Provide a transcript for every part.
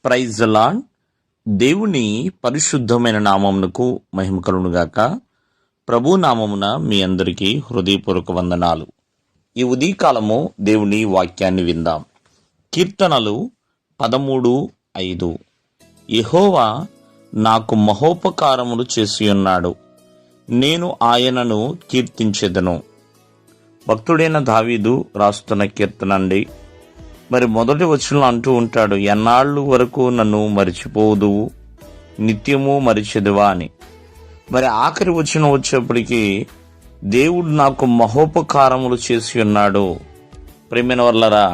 Praise the lord. దేవుని పరిశుద్ధమైన నామమునకు మహిమ కలుగునుగాక. ప్రభు నామమున మీ అందరికీ హృదయపూర్వక వందనాలు. ఈ ఉదయకాలము దేవుని వాక్యాన్ని విందాం. కీర్తనలు 13:5. యెహోవా నాకు మహోపకారములు చేసియున్నాడు, నేను ఆయనను కీర్తించెదను. భక్తుడైన దావీదు రాస్తున్న కీర్తన అండి. మరి మొదటి వచనంలో అంటూ ఉంటాడు, ఎన్నాళ్ళు వరకు నన్ను మరిచిపోదువు, నిత్యము మరిచెదువా అని. మరి ఆఖరి వచనం వచ్చేప్పటికి దేవుడు నాకు మహోపకారములు చేసి ఉన్నాడు. ప్రేమైన వాళ్ళరా,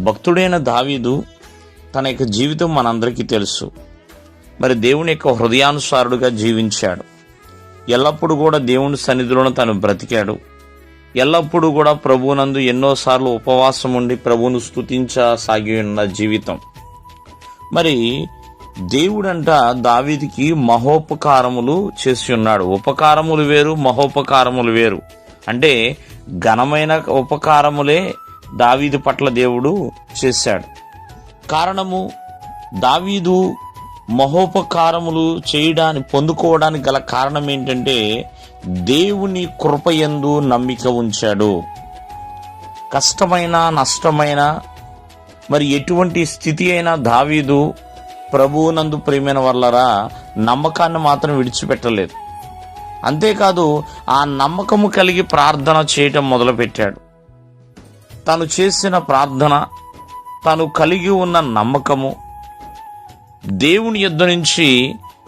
భక్తుడైన దావీదు తన యొక్క జీవితం మనందరికీ తెలుసు. మరి దేవుని యొక్క హృదయానుసారుడుగా జీవించాడు. ఎల్లప్పుడూ కూడా దేవుని సన్నిధిలోనే తను బ్రతికాడు. ఎల్లప్పుడూ కూడా ప్రభువునందు ఎన్నోసార్లు ఉపవాసం ఉండి ప్రభువును స్తుతించసాగి ఉన్న జీవితం. మరి దేవుడంట దావీదుకి మహోపకారములు చేసి ఉన్నాడు. ఉపకారములు వేరు, మహోపకారములు వేరు. అంటే ఘనమైన ఉపకారములే దావీదు పట్ల దేవుడు చేశాడు. కారణము, దావీదు మహోపకారములు పొందుకోవడానికి గల కారణం ఏంటంటే దేవుని కృపయందు నమ్మిక ఉంచాడు. కష్టమైన, నష్టమైన, మరి ఎటువంటి స్థితి అయినా దావీదు ప్రభువునందు ప్రియమైన వాళ్ళరా నమ్మకాన్ని మాత్రం విడిచిపెట్టలేదు. అంతేకాదు, ఆ నమ్మకము కలిగి ప్రార్థన చేయటం మొదలుపెట్టాడు. తను చేసిన ప్రార్థన, తను కలిగి ఉన్న నమ్మకము దేవుని యొద్ద నుంచి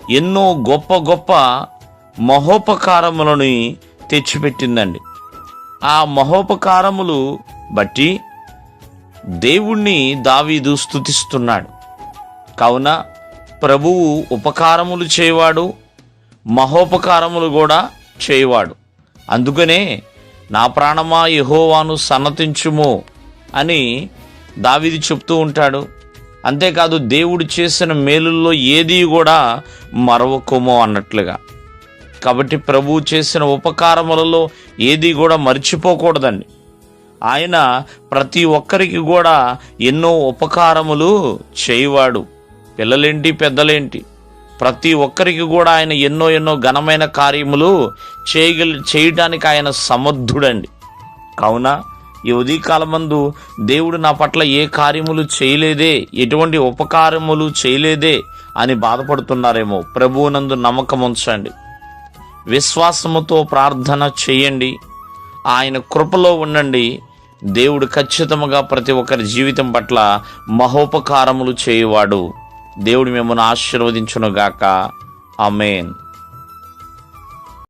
ఎన్నో గొప్ప గొప్ప మహోపకారములని తెచ్చిపెట్టిందండి. ఆ మహోపకారములు బట్టి దేవుణ్ణి దావీదు స్తుతిస్తున్నాడు. కావున ప్రభువు ఉపకారములు చేయవాడు, మహోపకారములు కూడా చేయవాడు. అందుకనే నా ప్రాణమా యెహోవాను సన్నతించుము అని దావీదు చెప్తూ ఉంటాడు. అంతేకాదు, దేవుడు చేసిన మేలుల్లో ఏది కూడా మరవకుమో అన్నట్లుగా. కాబట్టి ప్రభువు చేసిన ఉపకారములలో ఏది కూడా మర్చిపోకూడదండి. ఆయన ప్రతి ఒక్కరికి కూడా ఎన్నో ఉపకారములు చేయవాడు. పిల్లలేంటి, పెద్దలేంటి, ప్రతి ఒక్కరికి కూడా ఆయన ఎన్నో ఎన్నో ఘనమైన కార్యములు చేయడానికి ఆయన సమర్థుడండి. కావున ఈ ఉదయకాలమందు దేవుడు నా పట్ల ఏ కార్యములు చేయలేదే, ఎటువంటి ఉపకారములు చేయలేదే అని బాధపడుతున్నారేమో, ప్రభువునందు నమ్మకం ఉంచండి. విశ్వాసముతో ప్రార్థన చేయండి. ఆయన కృపలో ఉండండి. దేవుడు ఖచ్చితంగా ప్రతి ఒక్కరి జీవితం పట్ల మహోపకారములు చేయవాడు. దేవుడు మిమ్మల్ని ఆశీర్వదించునుగాక. ఆమేన్.